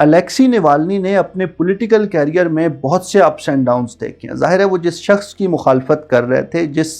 Alexei Navalny نے اپنے political career میں بہت سے اپس اینڈ ڈاؤنز دیکھے ہیں۔ ظاہر ہے وہ جس شخص کی مخالفت کر رہے تھے، جس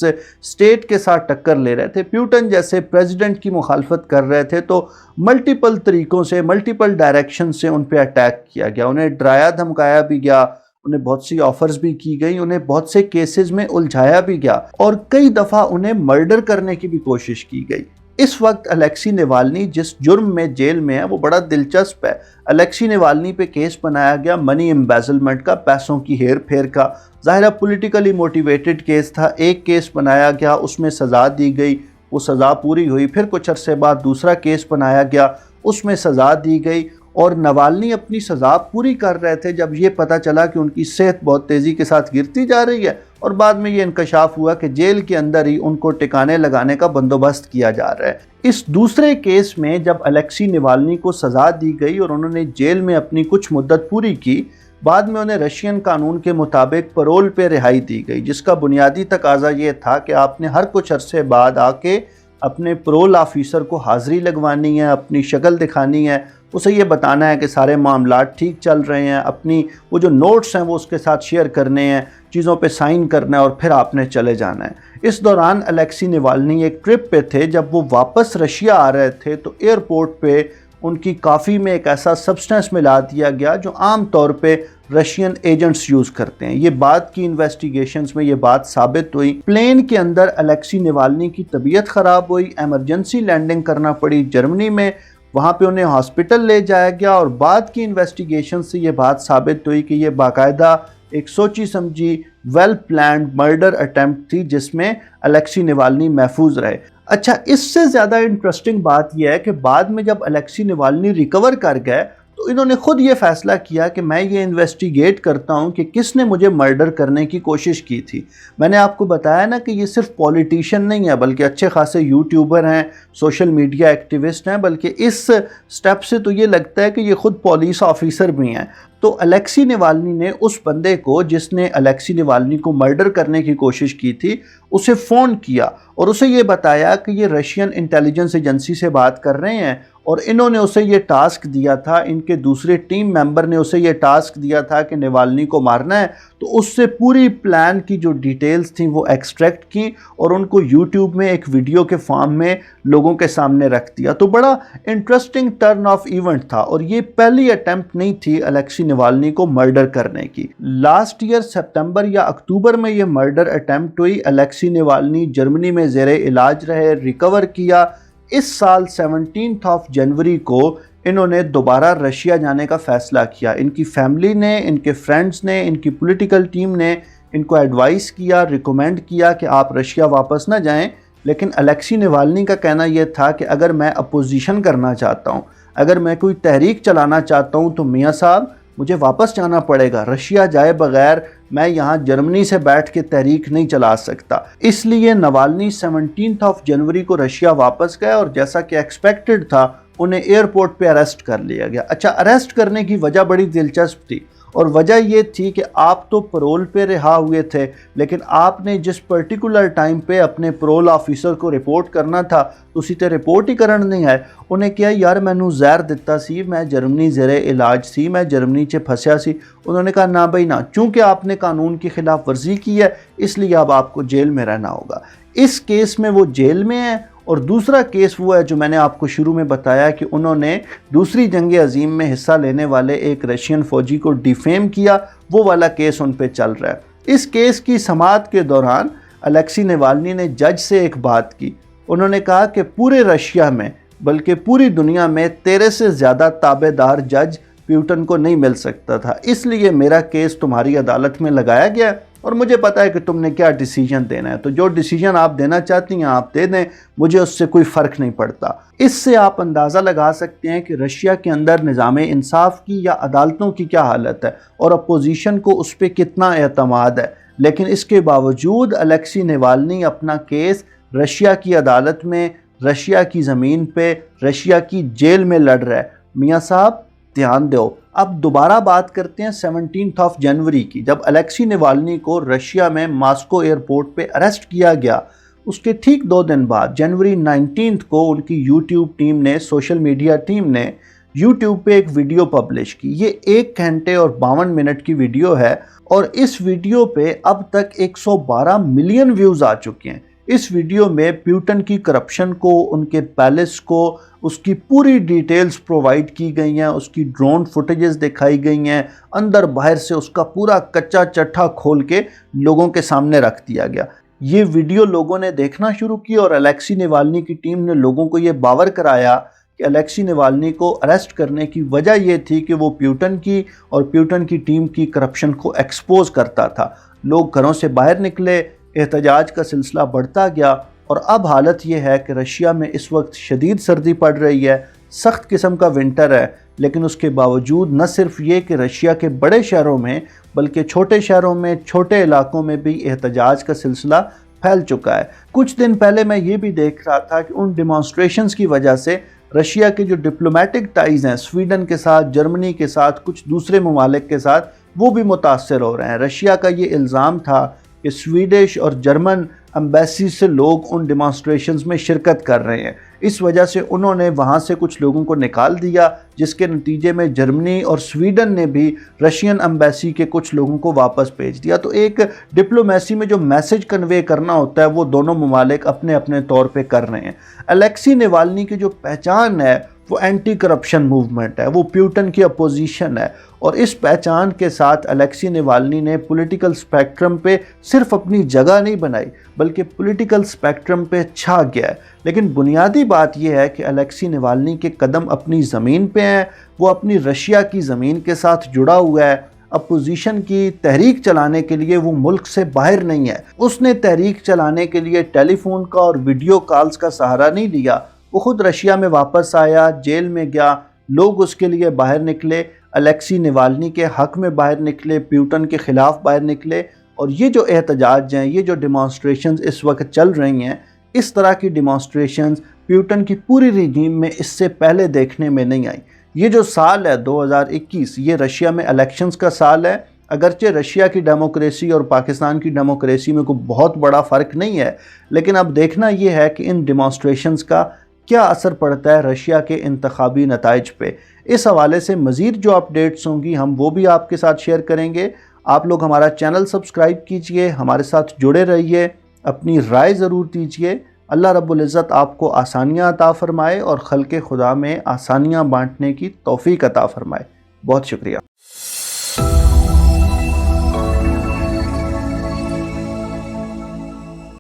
سٹیٹ کے ساتھ ٹکر لے رہے تھے، پیوٹن جیسے پریزیڈنٹ کی مخالفت کر رہے تھے، تو ملٹیپل طریقوں سے، ملٹیپل ڈائریکشن سے ان پہ اٹیک کیا گیا، انہیں ڈرایا دھمکایا بھی گیا، انہیں بہت سی آفرز بھی کی گئی، انہیں بہت سے کیسز میں الجھایا بھی گیا، اور کئی دفعہ انہیں مرڈر کرنے کی بھی کوشش کی گئی۔ اس وقت الیکسی نوالنی جس جرم میں جیل میں ہے وہ بڑا دلچسپ ہے۔ الیکسی نوالنی پہ کیس بنایا گیا منی ایمبیزلمنٹ کا، پیسوں کی ہیر پھیر کا۔ ظاہرہ پولیٹیکلی موٹیویٹڈ کیس تھا۔ ایک کیس بنایا گیا، اس میں سزا دی گئی، وہ سزا پوری ہوئی، پھر کچھ عرصے بعد دوسرا کیس بنایا گیا، اس میں سزا دی گئی، اور نوالنی اپنی سزا پوری کر رہے تھے جب یہ پتہ چلا کہ ان کی صحت بہت تیزی کے ساتھ گرتی جا رہی ہے، اور بعد میں یہ انکشاف ہوا کہ جیل کے اندر ہی ان کو ٹکانے لگانے کا بندوبست کیا جا رہا ہے۔ اس دوسرے کیس میں جب الیکسی نوالنی کو سزا دی گئی اور انہوں نے جیل میں اپنی کچھ مدت پوری کی، بعد میں انہیں رشین قانون کے مطابق پرول پہ رہائی دی گئی، جس کا بنیادی تقاضا یہ تھا کہ آپ نے ہر کچھ عرصے بعد آ کے اپنے پرول آفیسر کو حاضری لگوانی ہے، اپنی شکل دکھانی ہے، اسے یہ بتانا ہے کہ سارے معاملات ٹھیک چل رہے ہیں، اپنی وہ جو نوٹس ہیں وہ اس کے ساتھ شیئر کرنے ہیں، چیزوں پہ سائن کرنا ہے، اور پھر آپ نے چلے جانا ہے۔ اس دوران الیکسی نوالنی ایک ٹرپ پہ تھے، جب وہ واپس رشیا آ رہے تھے تو ایئرپورٹ پہ ان کی کافی میں ایک ایسا سبسٹنس ملا دیا گیا جو عام طور پہ رشین ایجنٹس یوز کرتے ہیں۔ یہ بعد کی انویسٹیگیشنز میں یہ بات ثابت ہوئی۔ پلین کے اندر الیکسی نوالنی کی طبیعت خراب ہوئی، ایمرجنسی لینڈنگ کرنا پڑی جرمنی میں، وہاں پہ انہیں ہاسپٹل لے جایا گیا، اور بعد کی انویسٹیگیشن سے یہ بات ثابت ہوئی کہ یہ باقاعدہ ایک سوچی سمجھی ویل پلانڈ مرڈر اٹیمپٹ تھی جس میں الیکسی نوالنی محفوظ رہے۔ اچھا، اس سے زیادہ انٹرسٹنگ بات یہ ہے کہ بعد میں جب الیکسی نوالنی ریکور کر گئے تو انہوں نے خود یہ فیصلہ کیا کہ میں یہ انویسٹیگیٹ کرتا ہوں کہ کس نے مجھے مرڈر کرنے کی کوشش کی تھی۔ میں نے آپ کو بتایا نا کہ یہ صرف پولیٹیشین نہیں ہے، بلکہ اچھے خاصے یوٹیوبر ہیں، سوشل میڈیا ایکٹیوسٹ ہیں، بلکہ اس سٹیپ سے تو یہ لگتا ہے کہ یہ خود پولیس آفیسر بھی ہیں۔ تو الیکسی نوالنی نے اس بندے کو جس نے الیکسی نوالنی کو مرڈر کرنے کی کوشش کی تھی اسے فون کیا اور اسے یہ بتایا کہ یہ رشین انٹیلیجنس ایجنسی سے بات کر رہے ہیں، اور انہوں نے اسے یہ ٹاسک دیا تھا، ان کے دوسرے ٹیم ممبر نے اسے یہ ٹاسک دیا تھا کہ نوالنی کو مارنا ہے۔ تو اس سے پوری پلان کی جو ڈیٹیلز تھیں وہ ایکسٹریکٹ کی اور ان کو یوٹیوب میں ایک ویڈیو کے فارم میں لوگوں کے سامنے رکھ دیا۔ تو بڑا انٹرسٹنگ ٹرن آف ایونٹ تھا، اور یہ پہلی اٹیمپٹ نہیں تھی الیکسی نوالنی کو مرڈر کرنے کی۔ لاسٹ ایئر سپتمبر یا اکتوبر میں یہ مرڈر اٹیمپٹ ہوئی۔ الیکسی نوالنی جرمنی میں زیر علاج رہے، ریکور کیا۔ اس سال 17 جنوری کو انہوں نے دوبارہ رشیا جانے کا فیصلہ کیا۔ ان کی فیملی نے، ان کے فرینڈز نے، ان کی پولیٹیکل ٹیم نے ان کو ایڈوائز کیا، ریکومینڈ کیا کہ آپ رشیا واپس نہ جائیں، لیکن الیکسی نوالنی کا کہنا یہ تھا کہ اگر میں اپوزیشن کرنا چاہتا ہوں، اگر میں کوئی تحریک چلانا چاہتا ہوں تو میاں صاحب مجھے واپس جانا پڑے گا، رشیا جائے بغیر میں یہاں جرمنی سے بیٹھ کے تحریک نہیں چلا سکتا۔ اس لیے نوالنی 17 جنوری کو رشیا واپس گئے، اور جیسا کہ ایکسپیکٹڈ تھا انہیں ایئرپورٹ پہ اریسٹ کر لیا گیا۔ اچھا، اریسٹ کرنے کی وجہ بڑی دلچسپ تھی، اور وجہ یہ تھی کہ آپ تو پرول پہ رہا ہوئے تھے، لیکن آپ نے جس پرٹیکولر ٹائم پہ اپنے پرول آفیسر کو رپورٹ کرنا تھا تو اسی تے رپورٹ ہی کرن نہیں آئے۔ انہیں کیا یار مینوں زہر دتا سی، میں جرمنی زیر علاج سی، میں جرمنی چ پھنسیا سی۔ انہوں نے کہا نہ بھائی نہ، چونکہ آپ نے قانون کی خلاف ورزی کی ہے اس لیے اب آپ کو جیل میں رہنا ہوگا۔ اس کیس میں وہ جیل میں ہیں، اور دوسرا کیس وہ ہے جو میں نے آپ کو شروع میں بتایا کہ انہوں نے دوسری جنگ عظیم میں حصہ لینے والے ایک رشین فوجی کو ڈیفیم کیا، وہ والا کیس ان پہ چل رہا ہے۔ اس کیس کی سماعت کے دوران الیکسی نوالنی نے جج سے ایک بات کی، انہوں نے کہا کہ پورے رشیا میں بلکہ پوری دنیا میں تیرے سے زیادہ تابع دار جج پیوٹن کو نہیں مل سکتا تھا، اس لیے میرا کیس تمہاری عدالت میں لگایا گیا، اور مجھے پتا ہے کہ تم نے کیا ڈیسیجن دینا ہے، تو جو ڈیسیجن آپ دینا چاہتی ہیں آپ دے دیں، مجھے اس سے کوئی فرق نہیں پڑتا۔ اس سے آپ اندازہ لگا سکتے ہیں کہ رشیا کے اندر نظام انصاف کی یا عدالتوں کی کیا حالت ہے، اور اپوزیشن کو اس پہ کتنا اعتماد ہے۔ لیکن اس کے باوجود الیکسی نوالنی اپنا کیس رشیا کی عدالت میں، رشیا کی زمین پہ، رشیا کی جیل میں لڑ رہا ہے۔ میاں صاحب دھیان دو۔ اب دوبارہ بات کرتے ہیں 17 جنوری کی، جب الیکسی نوالنی کو رشیا میں ماسکو ایئرپورٹ پہ اریسٹ کیا گیا۔ اس کے ٹھیک 2 دن بعد جنوری 19 کو ان کی یوٹیوب ٹیم نے، سوشل میڈیا ٹیم نے یوٹیوب پہ ایک ویڈیو پبلش کی۔ یہ 1 گھنٹے اور 52 منٹ کی ویڈیو ہے اور اس ویڈیو پہ اب تک 112 ملین ویوز آ چکے ہیں۔ اس ویڈیو میں پیوٹن کی کرپشن کو، ان کے پیلس کو، اس کی پوری ڈیٹیلز پرووائیڈ کی گئی ہیں، اس کی ڈرون فوٹیجز دکھائی گئی ہیں، اندر باہر سے اس کا پورا کچا چٹھا کھول کے لوگوں کے سامنے رکھ دیا گیا۔ یہ ویڈیو لوگوں نے دیکھنا شروع کی اور الیکسی نوالنی کی ٹیم نے لوگوں کو یہ باور کرایا کہ الیکسی نوالنی کو اریسٹ کرنے کی وجہ یہ تھی کہ وہ پیوٹن کی اور پیوٹن کی ٹیم کی کرپشن کو ایکسپوز کرتا تھا۔ لوگ گھروں سے باہر نکلے، احتجاج کا سلسلہ بڑھتا گیا اور اب حالت یہ ہے کہ رشیا میں اس وقت شدید سردی پڑ رہی ہے، سخت قسم کا ونٹر ہے، لیکن اس کے باوجود نہ صرف یہ کہ رشیا کے بڑے شہروں میں بلکہ چھوٹے شہروں میں، چھوٹے علاقوں میں بھی احتجاج کا سلسلہ پھیل چکا ہے۔ کچھ دن پہلے میں یہ بھی دیکھ رہا تھا کہ ان ڈیمانسٹریشنز کی وجہ سے رشیا کے جو ڈپلومیٹک ٹائز ہیں سویڈن کے ساتھ، جرمنی کے ساتھ، کچھ دوسرے ممالک کے ساتھ، وہ بھی متاثر ہو رہے ہیں۔ رشیا کا یہ الزام تھا کہ سویڈش اور جرمن امبیسی سے لوگ ان ڈیمانسٹریشنز میں شرکت کر رہے ہیں، اس وجہ سے انہوں نے وہاں سے کچھ لوگوں کو نکال دیا، جس کے نتیجے میں جرمنی اور سویڈن نے بھی رشین امبیسی کے کچھ لوگوں کو واپس بھیج دیا۔ تو ایک ڈپلومیسی میں جو میسج کنوے کرنا ہوتا ہے وہ دونوں ممالک اپنے اپنے طور پہ کر رہے ہیں۔ الیکسی نوالنی کی جو پہچان ہے وہ اینٹی کرپشن موومنٹ ہے، وہ پیوٹن کی اپوزیشن ہے، اور اس پہچان کے ساتھ الیکسی نوالنی نے پولیٹیکل سپیکٹرم پہ صرف اپنی جگہ نہیں بنائی بلکہ پولیٹیکل سپیکٹرم پہ چھا گیا ہے۔ لیکن بنیادی بات یہ ہے کہ الیکسی نوالنی کے قدم اپنی زمین پہ ہیں، وہ اپنی رشیا کی زمین کے ساتھ جڑا ہوا ہے۔ اپوزیشن کی تحریک چلانے کے لیے وہ ملک سے باہر نہیں ہے، اس نے تحریک چلانے کے لیے ٹیلی فون کا اور ویڈیو کالز کا سہارا نہیں لیا، وہ خود رشیا میں واپس آیا، جیل میں گیا، لوگ اس کے لیے باہر نکلے، الیکسی نوالنی کے حق میں باہر نکلے، پیوٹن کے خلاف باہر نکلے، اور یہ جو احتجاج ہیں، یہ جو ڈیمانسٹریشنز اس وقت چل رہی ہیں، اس طرح کی ڈیمانسٹریشنز پیوٹن کی پوری رجیم میں اس سے پہلے دیکھنے میں نہیں آئی۔ یہ جو سال ہے 2021، یہ رشیا میں الیکشنز کا سال ہے۔ اگرچہ رشیا کی ڈیموکریسی اور پاکستان کی ڈیموکریسی میں کوئی بہت بڑا فرق نہیں ہے، لیکن اب دیکھنا یہ ہے کہ ان ڈیمانسٹریشنز کا کیا اثر پڑتا ہے رشیا کے انتخابی نتائج پہ۔ اس حوالے سے مزید جو اپڈیٹس ہوں گی ہم وہ بھی آپ کے ساتھ شیئر کریں گے۔ آپ لوگ ہمارا چینل سبسکرائب کیجئے، ہمارے ساتھ جڑے رہیے، اپنی رائے ضرور دیجئے۔ اللہ رب العزت آپ کو آسانیاں عطا فرمائے اور خلق خدا میں آسانیاں بانٹنے کی توفیق عطا فرمائے۔ بہت شکریہ۔